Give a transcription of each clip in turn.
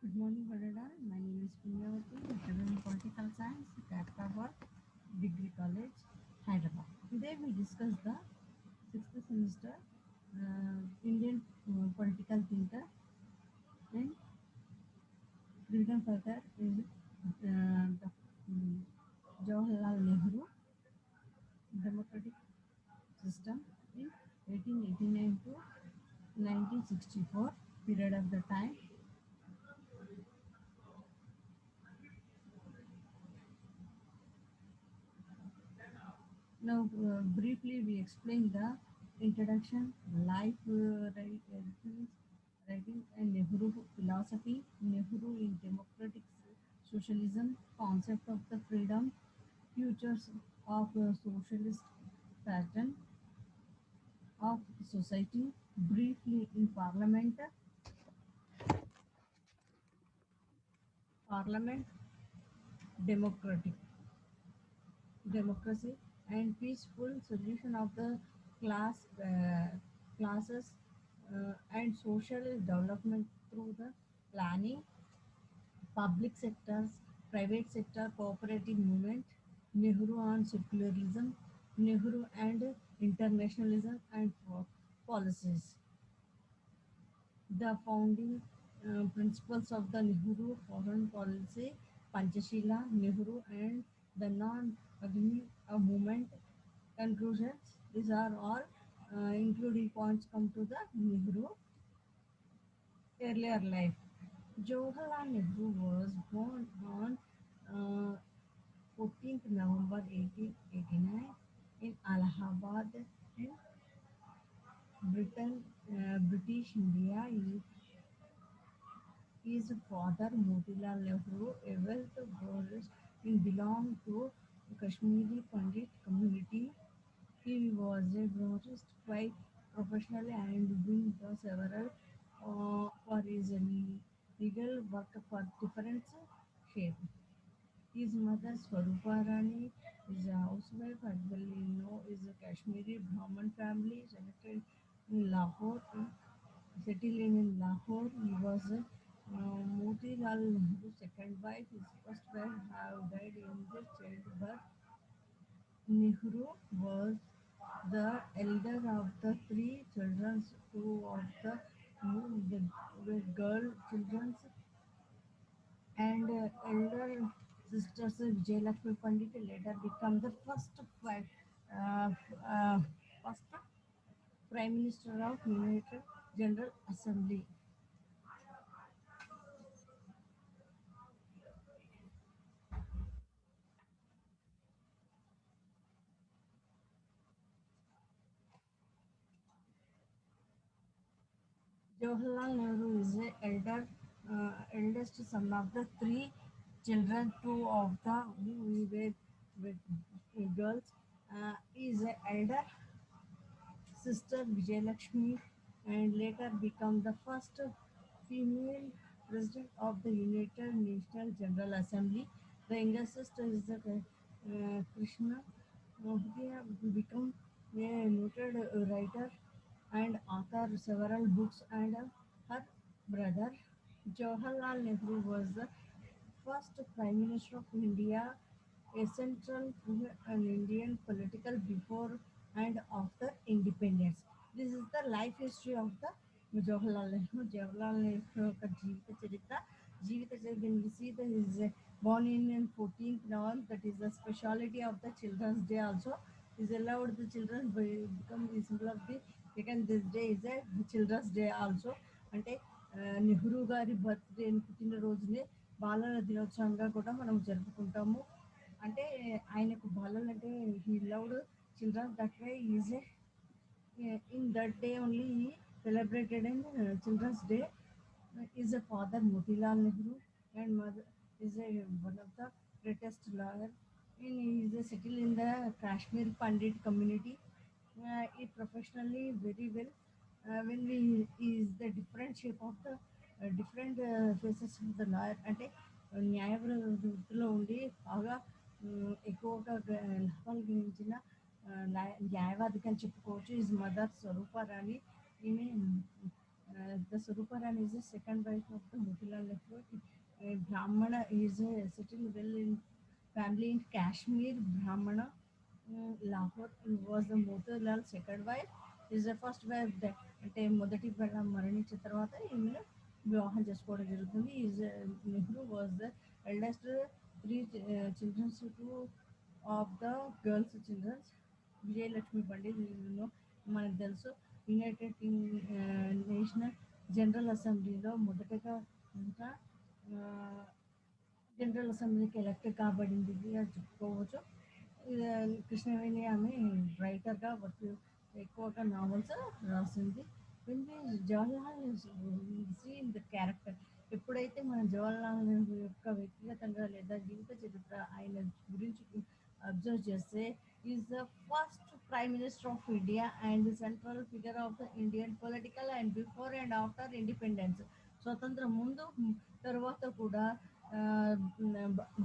Good morning, Vadada. My name is Punyavati, lecturer in political science, Kaptawar Degree College, Hyderabad. Today we discuss the sixth semester Indian political thinker and freedom fighter is Jawaharlal Nehru, democratic system in 1889 to 1964 period of the time. Now, briefly, we explain the introduction, life, writing, and Nehru philosophy, Nehru in democratic socialism, concept of the freedom, futures of socialist pattern of society, briefly in parliament, democratic democracy and peaceful solution of the class classes and social development through the planning, public sectors, private sector, cooperative movement, Nehru on secularism, Nehru and internationalism and policies. The founding principles of the Nehru foreign policy, Panchashila, Nehru, and the non-agni movement conclusions. These are all including points come to the Nehru earlier life. Jawaharlal Nehru was born on 14th November 1889 in Allahabad, in Britain, British India. His father, Motilal Nehru, a wealth tourist in belonged to Kashmiri Pandit community. He was a tourist quite professionally and doing the several for his legal work for different shape. His mother, Swarupa Rani, is a housewife as well. Is a Kashmiri Brahmin family selected in Lahore. Settled in Lahore, he was Motilal Nehru's second wife. His first wife have died in the childbirth. Nehru was the elder of the three children. Two of the were girl children, and elder sisters Vijayalakshmi Pandit later become the uh, uh, first Prime Minister of United General Assembly. Jawaharlal Nehru is the eldest son of the three children. Two of the who were girls. Is the elder sister Vijayalakshmi and later become the first female president of the United National General Assembly. The younger sister is the Krishna. They have become a noted writer and author several books, and her brother Jawaharlal Nehru was the first Prime Minister of India, a central figure in Indian political before and after independence. This is the life history of the Jawaharlal Nehru. Jawaharlal Nehru ka jeevita charita. When we see that he is born in 14th November, that is the speciality of the Children's Day also. Is allowed the children become the symbol of the second this day is a Children's Day also. అంటే నెహ్రూ గారి birthday పుట్టినరోజునే బాలల దినోత్సవంగా కూడా మనం జరుపుకుంటాము. అంటే ఆయనకు బాలలు అంటే he loved children that way is in that day only he celebrated in Children's Day. Is a father Motilal Nehru and mother is one of the greatest lawyer. He is settled in the Kashmir Pandit community. He professionally very well. When we is the different shape of the different faces of the lawyer అంటే న్యాయ వృత్తిలో ఉండి బాగా ఎక్కువగా లాభాలు గడించిన న్యాయవాదిగా చెప్పుకోవచ్చు. Is mother స్వరూప రాణి. ఈమె The Swaruparan is the second wife of the Motilal Nehru. Brahmana is settled well in family in Kashmir. Brahmana Lahore was the Motilal second wife. Is the first wife that అంటే మొదటి పెళ్ళాం మరణించిన తర్వాత ఈమెను వివాహం చేసుకోవడం జరుగుతుంది. Is Nehru was the eldest three childrens two of the girls childrens. Vijayalakshmi Pandit మనకు తెలుసు యునైటెడ్ నేషనల్ జనరల్ అసెంబ్లీలో మొదటగా ఇంకా జనరల్ అసెంబ్లీకి ఎలక్ట్ కాబడింది అని చెప్పుకోవచ్చు. ఇది కృష్ణవేణి ఆమె రైటర్గా వర్క్ ఎక్కువగా నావెల్స్ రాసింది. Jawaharlal see in the character ఎప్పుడైతే మనం జవహర్లాల్ నెహ్రూ యొక్క వ్యక్తిగతంగా లేదా జీవిత చరిత్ర ఆయన గురించి అబ్జర్వ్ చేస్తే is the first prime minister of India and central figure of the Indian political and before and after independence. స్వతంత్రం ముందు తర్వాత కూడా ఆ,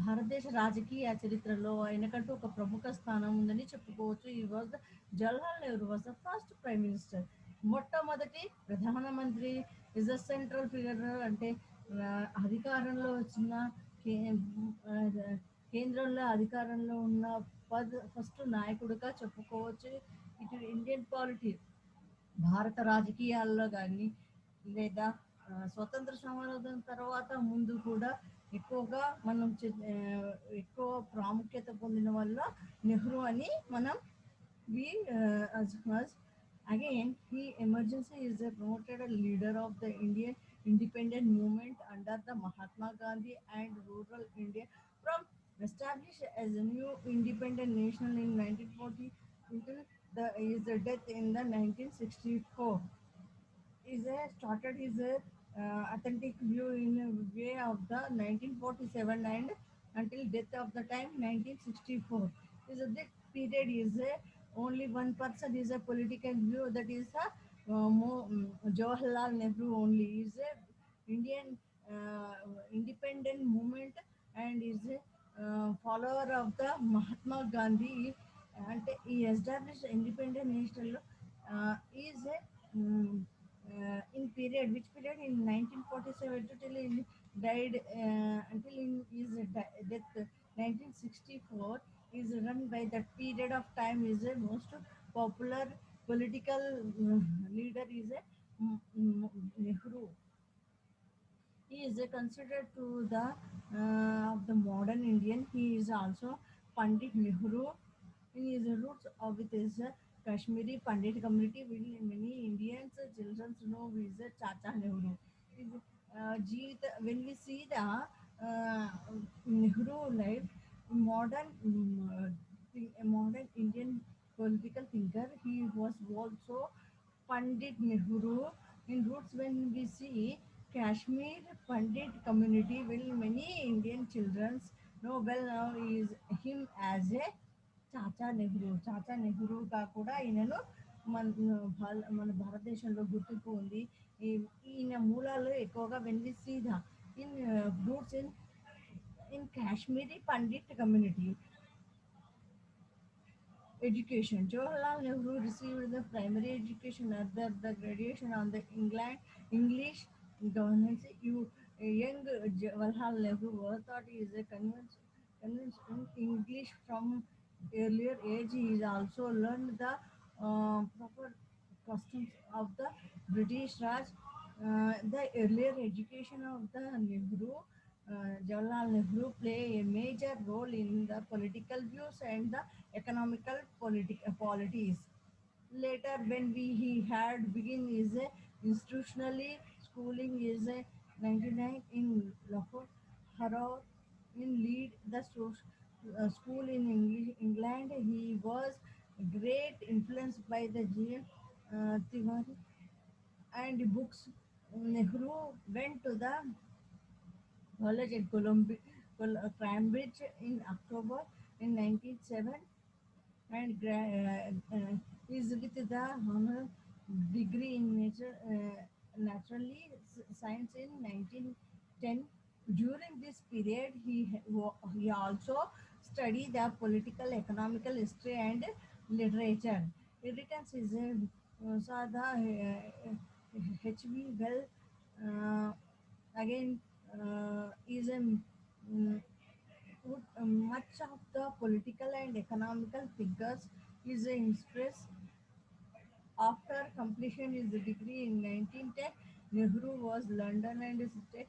భారతదేశ రాజకీయ చరిత్రలో ఆయనకంటూ ఒక ప్రముఖ స్థానం ఉందని చెప్పుకోవచ్చు. ఈ was Jawaharlal Nehru was the first prime minister. మొట్టమొదటి ప్రధానమంత్రి ఇస్ ద సెంట్రల్ ఫిగర్ అంటే ఆ, అధికారంలో వచ్చిన కే- ఆ, కేంద్రంలో అధికారంలో ఉన్న ఫస్ట్ నాయకుడిగా చెప్పుకోవచ్చు. ఇటు ఇండియన్ పాలిటీ భారత రాజకీయాల్లో కానీ లేదా స్వతంత్ర సమరం తర్వాత ముందు కూడా ఎక్కువగా మనం ఎక్కువ ప్రాముఖ్యత పొందిన వల్ల నెహ్రూ అని మనం we as again he emergency is a promoted a leader of the Indian independent movement under the Mahatma Gandhi and rural India from established as a new independent nation in 1940 until his death in the 1964 is a started his authentic view in a way of the 1947 and until death of the time 1964 is a that period is a only one person is a political view that is a Jawaharlal Nehru only is a Indian independent movement and is a follower of the Mahatma Gandhi and he established independent national is a in period which period in 1947 to till he died until in his death 1964 is run by that period of time is a most popular political leader is a Nehru. He is considered to the of the modern Indian. He is also Pandit Nehru. In his roots of with his Kashmiri Pandit community, will many Indians children know who is Chacha Nehru. His, when we see the Nehru life, modern modern Indian political thinker, he was also Pandit Nehru. In roots, when we see Kashmir Pandit community, will many Indian children know well now is him as a Chacha Nehru. చాచా నెహ్రూగా కూడా ఈయనను మన భారతదేశంలో గుర్తింపు ఉంది. ఈయన మూలాలు ఎక్కువగా వెన్వి in roots in Kashmiri Pandit community. Education. Jawaharlal Nehru received the primary education at the graduation on the England English governance. Young Jawaharlal Nehru was thought he is a convinced in English from earlier age. He also learned the proper customs of the British Raj. The earlier education of the Nehru Jawaharlal Nehru play a major role in the political views and the economical polities. Later, when he had begin his institutionally schooling is 99 in Lahore, Harrow in lead the school in England. He was great influenced by the G. Tiwari and books. Nehru went to the college at Cambridge in October in 1907 and is with the honor degree in naturally science in 1910. During this period, he also studied the political, economical history and literature. He written his saw the H.B. Well uh, again is a much of the political and economical figures is impressed. After completion his degree in 1910, Nehru was London and stayed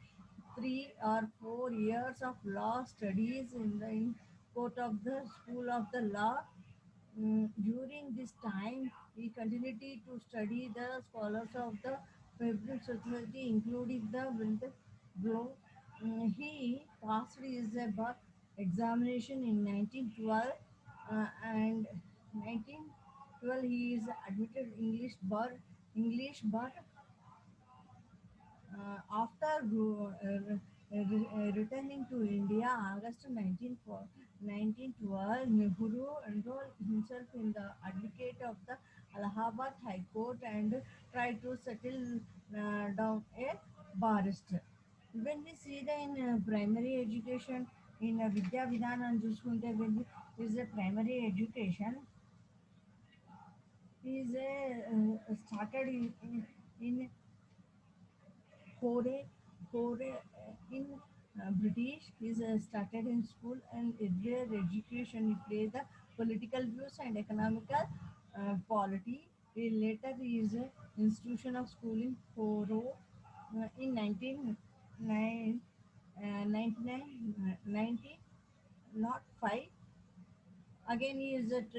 3 or 4 years of law studies in the court of the School of the Law. During this time, he continued to study the scholars of the Fabric Society, including the Winter Blow. He passed his bar examination in 1912 and 1912 he is admitted English bar after returning to India, August 1912, Nehru enrolled himself in the advocate of the Allahabad High Court and tried to settle down a barrister. When we see the in primary education, in Vidya Vidhanam చూసుకుంటే when we is a primary education, is a started in Hore, in British, he started in school and earlier education. He played the political views and economical polity. He later is a institution of school in Horo in 1999, 99, 90, not 5. Again, he is at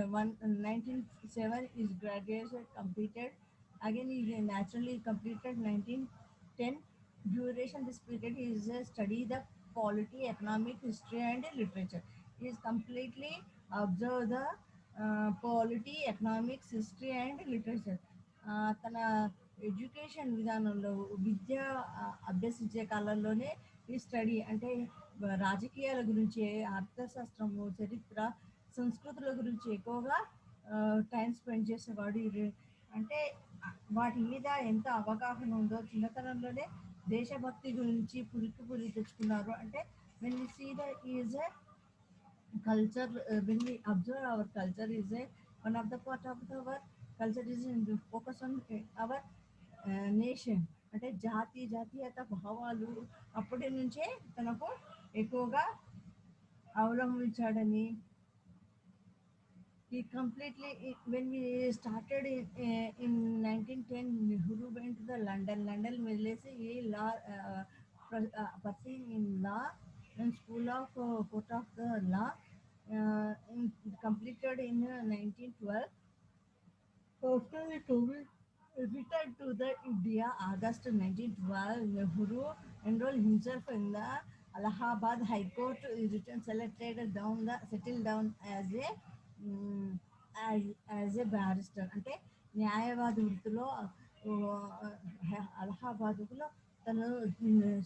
1907 is graduation completed. Again, he naturally completed 1910. Duration this period he is study the polity, economic history, and literature. He is completely observe the polity, economics, history, and literature. తన education విధానంలో విద్య అభ్యసించే కాలంలోనే ఈ study అంటే రాజకీయాల గురించి, అర్థశాస్త్రము, చరిత్ర, సంస్కృతుల గురించి ఎక్కువగా టైం స్పెండ్ చేసేవాడు. అంటే వాటి మీద ఎంత అవగాహన ఉందో చిన్నతనంలోనే దేశభక్తి గురించి పురికి పురి తెచ్చుకున్నారు. అంటే when we see the is a culture, when we observe our culture is a one of the part of our culture is in the focus on our nation అంటే జాతీయత భావాలు అప్పటి నుంచే తనకు ఎక్కువగా అవలంబించాడని. He completely, when we started in 1910, Nehru went to the London వెళ్ళేసి he law pursuing in law and school of court of the law completed in 1912. After the COVID returned to the India, August 1912, Nehru enrolled himself in the Allahabad High Court. He returned settled down mm, as, as a barrister. అంటే న్యాయవాది వృత్తిలో అలహాబాద్లో తను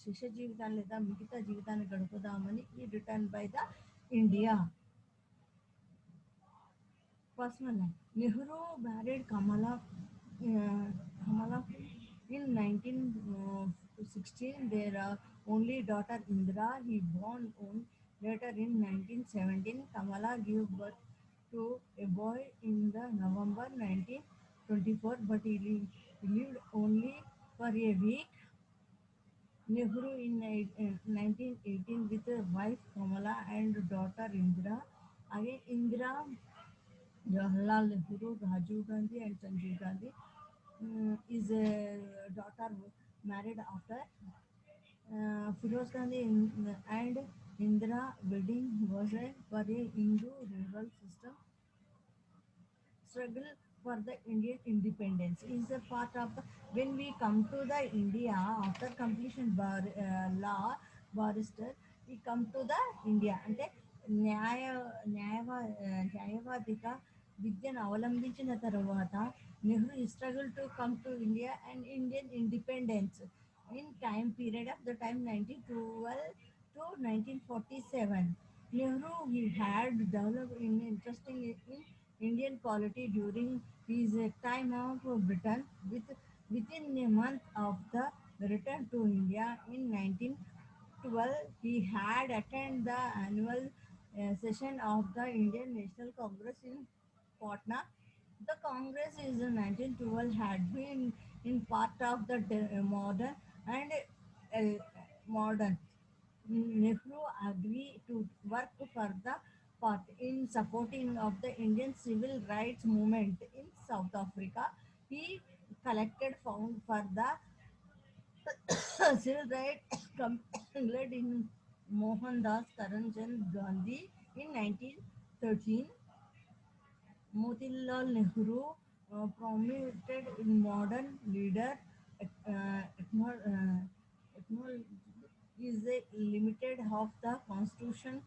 శిక్ష జీవితాన్ని లేదా మిగతా జీవితాన్ని గడుపుదామని ఈ written by the India. Personal life. Nehru married Kamala in 1916. Their only daughter Indira. He born on later in 1917. Kamala gave birth to a boy in the November 1924, but he lived only for a week. Nehru in 1918 with a wife Kamala and daughter Indira. Again, Indira Jawaharlal Nehru, Rajiv Gandhi, and Sanjeev Gandhi is a daughter married after Firoz Gandhi and Indira wedding was for a Hindu rural system struggle for the Indian independence is a part of the when we come to the India after completion law barrister we come to the India అంటే న్యాయ న్యాయవాదిక విద్యను అవలంబించిన తర్వాత Nehru struggled to come to India and Indian independence in time period of the time 1912 to 1947. Nehru he had developed in interesting in Indian polity during his time of Britain. Within a month of the return to India in 1912, he had attended the annual session of the Indian National Congress in Patna. The Congress is in 1912 had been in part of the modern and modern. Nehru agreed to work for the part in supporting of the Indian civil rights movement in South Africa. He collected funds for the civil rights led in Mohandas Karamchand Gandhi in 1913. Motilal Nehru promoted in modern leader acknowledged is a limited of the constitution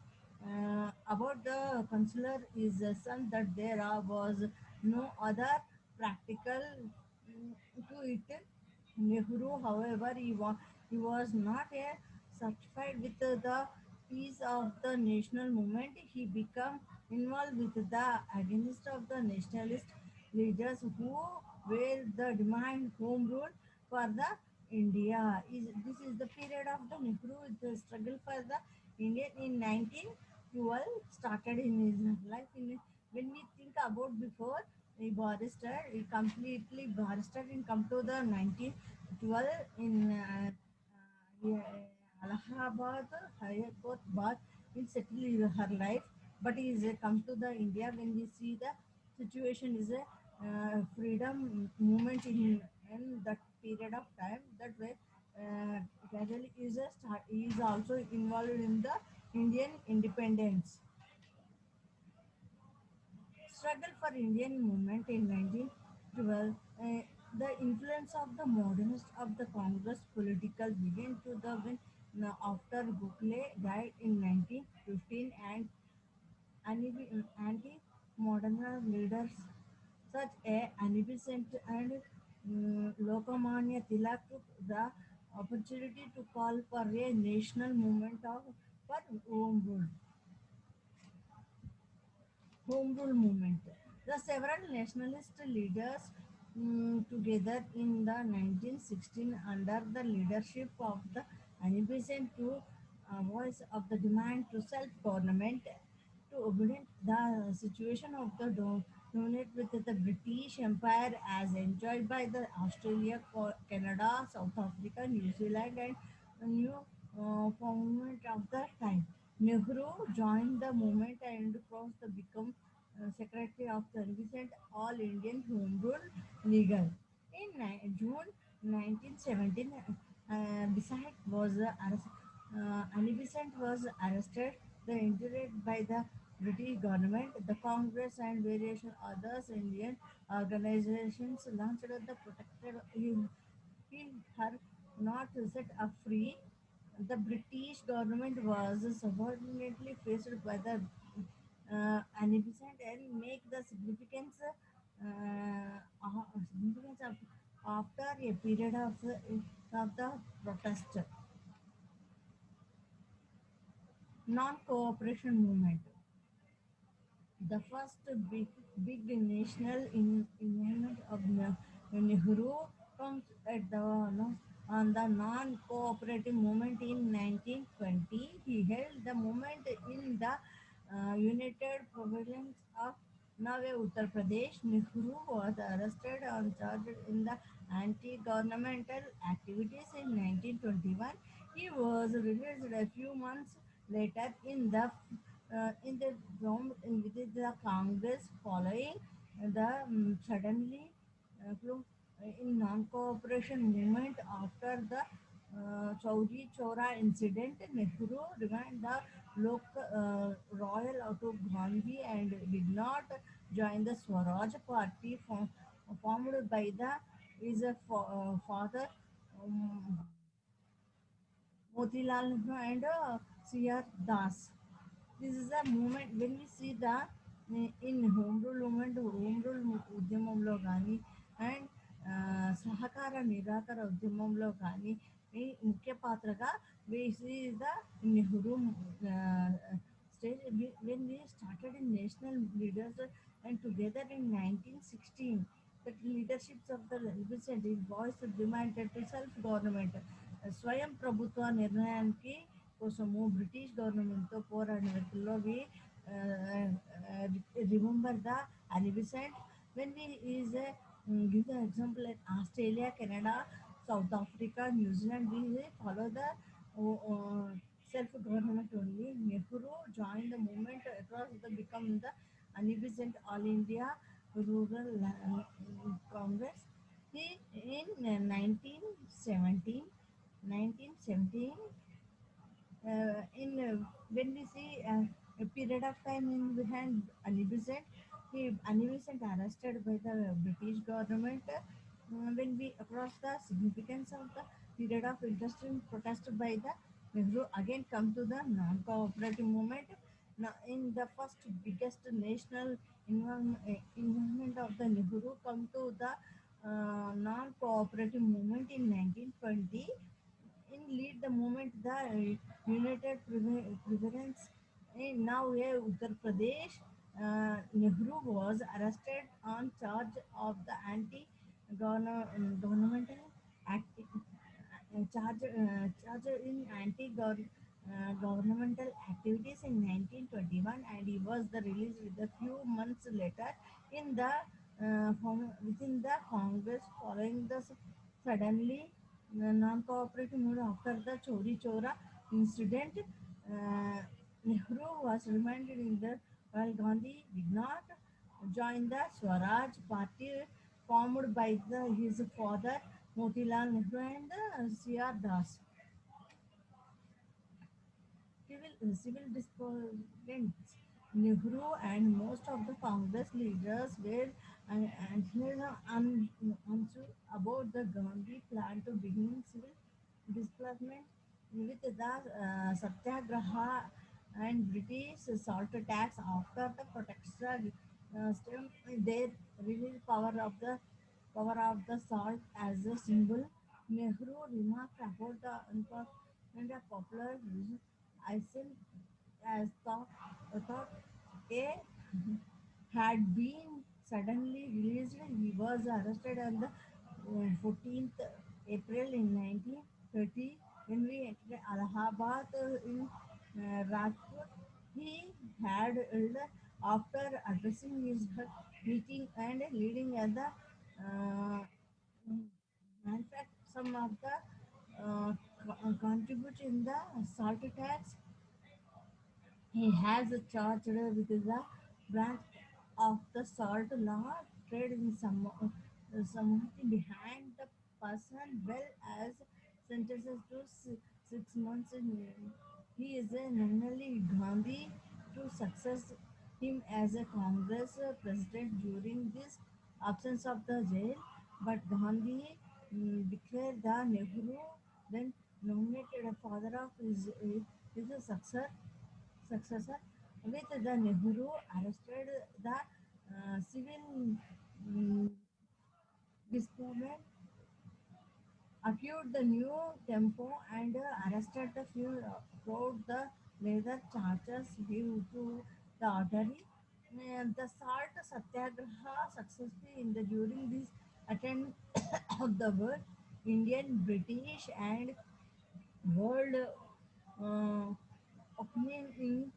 about the consular is a son that there was no other practical to it. Nehru, however, he was not a satisfied with the peace of the national movement. He became involved with the against of the nationalist leaders who were the demand home rule for the India. This is the period of the Nehru the struggle for the Indian in 1912 started in his life. When we think about before a barrister, he completely barrister and come to the 1912 in yeah, Allahabad, Higher Court, but will settle her life. But he is come to the India when we see the situation is a freedom movement in that period of time. That way, gradually is also involved in the Indian independence struggle for Indian movement in 1912. The influence of the modernists of the Congress political began to the when after Gokhale died in 1915 and anti-modern leaders such as Annie Besant and Lokamanya Tilak took the opportunity to call for a national movement of for home rule movement. The several nationalist leaders together in the 1916 under the leadership of the Anibisen to voice of the demand to self-government to obedient the situation of the dominate with the British Empire as enjoyed by the Australia, Canada, South Africa, New Zealand and New Foundland of the time. Nehru joined the movement and crossed the become secretary of the recent All Indian Home Rule League. In June 1917, Besant was Annie Besant was arrested. The interred by the British government, the Congress, and various other Indian organizations launched the protected her not set up free. The British government was subordinately faced by the Anibisant and make the significance of after a period of the protest non-cooperation movement. The first big national involvement of Nehru comes at the on the non-cooperative movement in 1920. He held the movement in the United Province of Nave Uttar Pradesh. Nehru was arrested and charged in the anti-governmental activities in 1921. He was released a few months later in the ground within the Congress following the suddenly in non-cooperation movement after the Chaudhry Chora incident. Nehru remained the royal out of Gandhi and did not join the Swaraj party formed by the his father um, Motilal Nehru and C.R. Das. This is a movement when we see the in home rule movement, home rule ఉద్యమంలో కానీ and సహకార నిరాకర ఉద్యమంలో కానీ ఈ ముఖ్య పాత్రగా we see the Nehru stage when we started in national leaders and together in 1916 the leaderships of the legislative voice demanded to self-government స్వయం ప్రభుత్వ నిర్ణయానికి కోసము బ్రిటిష్ గవర్నమెంట్తో పోరాడిన వ్యక్తుల్లో we remember the Annie Besant when we is a give the example like Australia, Canada, South Africa, New Zealand, we follow the self-government only. Nehru joined the movement across the become the Unificent All India Rural Congress. He in 1917, 1917 in when we see a period of time in behind Annie Besant arrested by the British government. When we across the significance of the period of interest in protest by the Nehru again come to the non-cooperative movement. Now, in the first biggest national environment of the Nehru come to the non-cooperative movement in 1920 in lead the movement the United Preference in now Uttar Pradesh. Nehru was arrested on charge of the anti-governmental act, charge in anti-governmental activities in 1921, and he was the released with a few months later in the within the Congress following the suddenly non-cooperative mood after the Chori Chora incident. Nehru was reminded in the while Gandhi did not join the Swaraj party formed by his father Motilal Nehru and C.R. Das. Civil disobedience. Nehru and most of the Congress leaders were unsure about the Gandhi plan to begin civil displacement with the Satyagraha and British salt tax after the protest stem their real power of the salt as a symbol. Nehru remarked about the unpopular popular ISIL as thought a had been suddenly released. He was arrested on the 14th April in 1930 when we entered Allahabad in Rajput. He had after addressing his meeting and leading at the in fact some of the contribute in the salt tax. He has charged with the branch of the salt law trade in some behind the person well as sentences to 6 months in jail. He is a nominally Gandhi to success him as a Congress president during this absence of the jail, but Gandhi declared the Nehru then nominated a father of his successor with the Nehru arrested the civil mm, displacement, acquired the new tempo and arrested the few brought the later charges due to the artery. The salt satyagraha successfully in the during this attempt of the world Indian, British and world uh, opinion in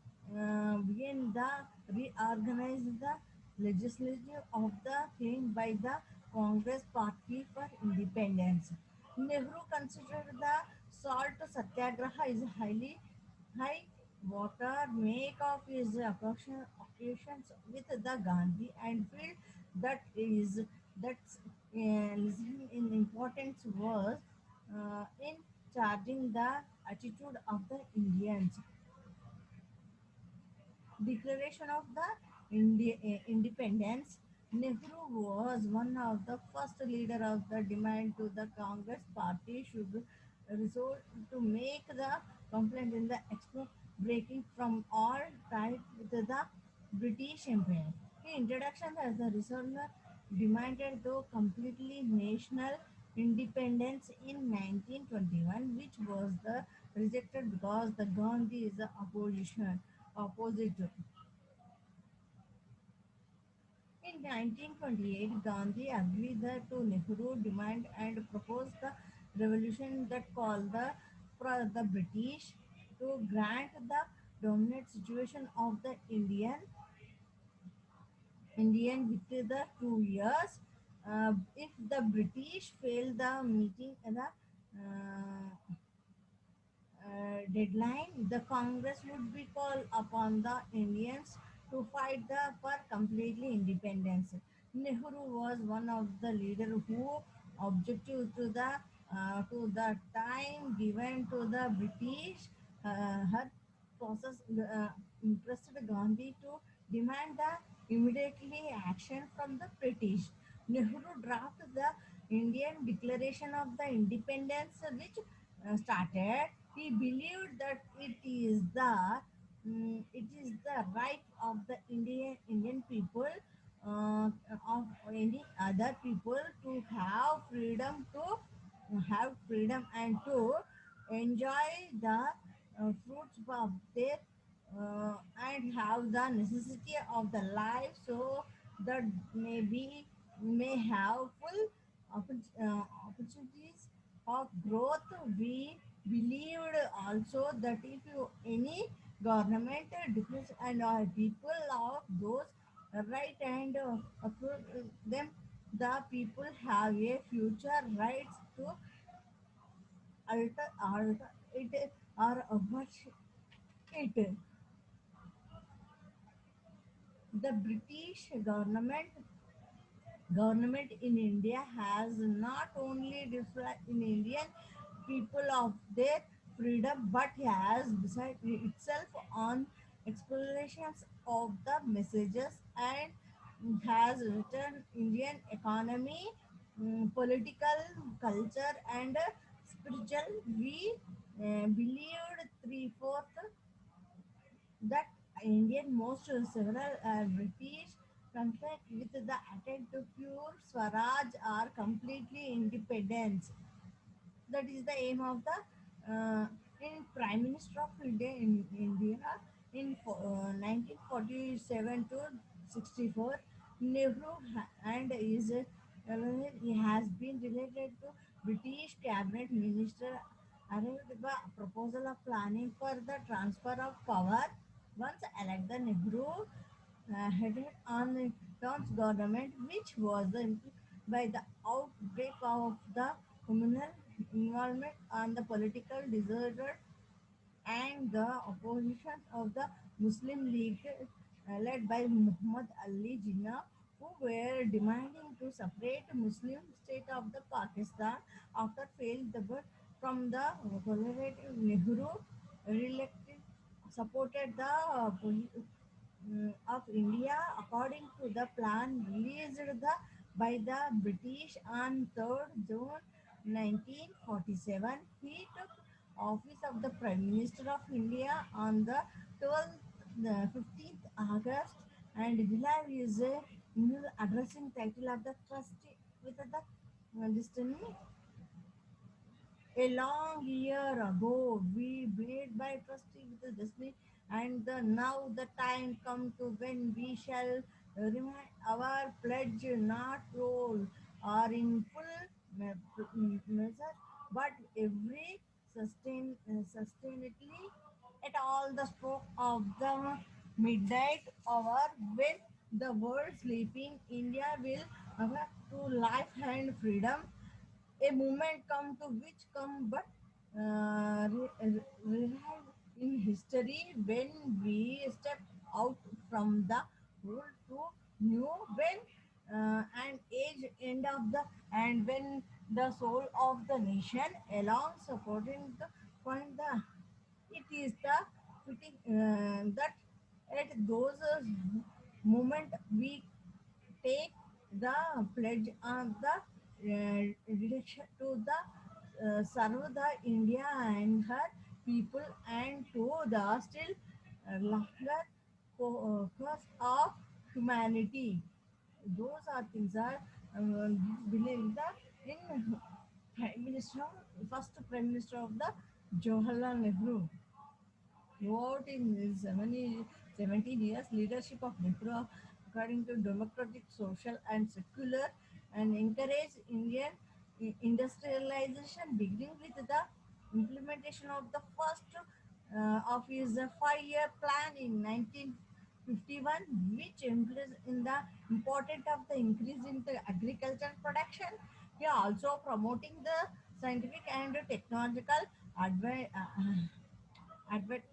began the reorganized the legislature of the claim by the Congress Party for Independence. Nehru considered the salt satyagraha is highly high water make of his occasions with the Gandhi and felt that is that listening in importance was in charging the attitude of the Indians. Declaration of the Independence, Nehru was one of the first leader of the demand to the Congress party should resort to make the complaint in the expo breaking from all ties with the British Empire. The introduction as a resolver demanded though completely national independence in 1921, which was the rejected because the Gandhi is the opposite. In 1928, Gandhi agreed to Nehru demand and proposed the revolution that called for the British to grant the dominant situation of the Indian Indian with the 2 years. If the British failed the meeting the deadline, the Congress would be called upon the Indians to fight for completely independence. Nehru was one of the leaders who objected to the time given to the British. Her process impressed Gandhi to demand the immediately action from the British. Nehru drafted the Indian Declaration of the Independence, which started. He believed that it is the right of the Indian people of any other people to have freedom and to enjoy the fruits of their and have the necessity of the life so that may have full opportunities of growth. We believed also that if any government defines and people of those right and them, the people have a future rights to alter it or abolish it. The British government in India has not only deprived in Indian people of their freedom but has decided itself on explorations of the messages and has written Indian economy, political culture and spiritual. We believed three-fourth that Indian most several British conflict with the attempt to pure Swaraj are completely independence. That is the aim of the in Prime Minister of India in 1947 to 64. Nehru and he has been related to British cabinet minister arrived the proposal of planning for the transfer of power. Once elected, Nehru headed on the Tom's government, which was by the outbreak of the communal involvement on the political disorder and the opposition of the Muslim League led by Muhammad Ali Jinnah, who were demanding to separate Muslim state of the Pakistan after failed the bid from the conservative Nehru reelected supported the of India according to the plan released by the British on 3rd June 1947. He took office of the Prime Minister of India on the 12th, the 15th August and July is a addressing title of the trustee with the destiny a long year ago, we made by trusting with the destiny, and now the time come to when we shall remind our pledge not roll or in full measure, but every sustainably at all the stroke of the midnight hour when the world sleeping, India will awake to life and freedom a moment come to which come but revive in history when we step out from the old to new when and age end of the and when the soul of the nation along supporting the point the it is the fitting that at those moment we take the pledge of the direction to the serve the India and her people and to the still longer cause of humanity. Those are things are believe that in Prime Minister, first Prime Minister of the Jawaharlal Nehru. Throughout in his 17 years leadership of Nehru, according to democratic, social, and secular, and encouraged Indian industrialization, beginning with the implementation of the first of his 5-year plan in 1940 1951, which implies in the importance of the increase in the agricultural production. He also promoting the scientific and technological adva- advert,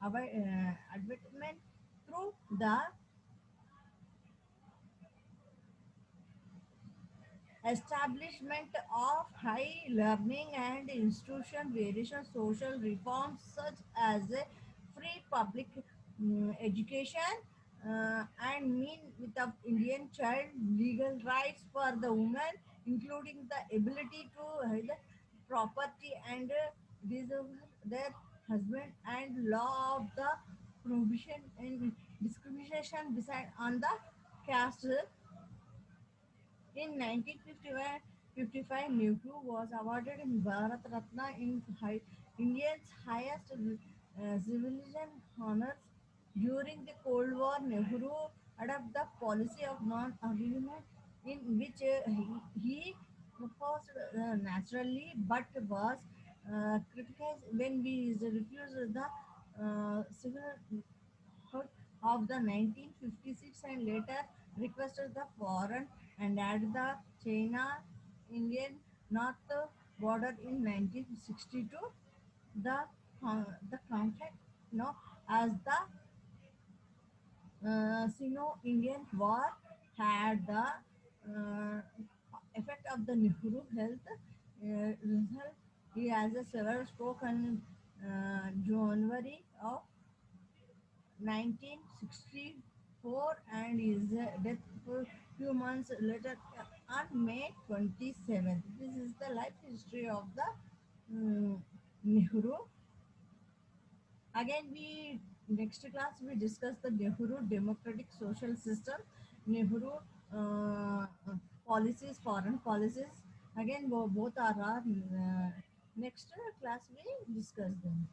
advertisement through the establishment of high learning and institution various social reforms such as a free public education and mean with the Indian child legal rights for the women, including the ability to the property and deserve their husband and law of the prohibition and discrimination beside on the caste. In 1955, Nehru was awarded in Bharat Ratna in India's highest civilian honors. During the Cold War, Nehru adopted the policy of non-agreement in which he proposed naturally but was criticized when we refused the civil of the 1956 and later requested the foreign and at the China Indian North border in 1962. The, the conflict known as the Sino-Indian War had the effect of the Nehru health result. He has a severe stroke on January of 1964 and his death a few months later on May 27th. This is the life history of the Nehru. Again, we next class we discuss the Nehru democratic social system, Nehru policies, foreign policies. Again, both are our next class we discuss them.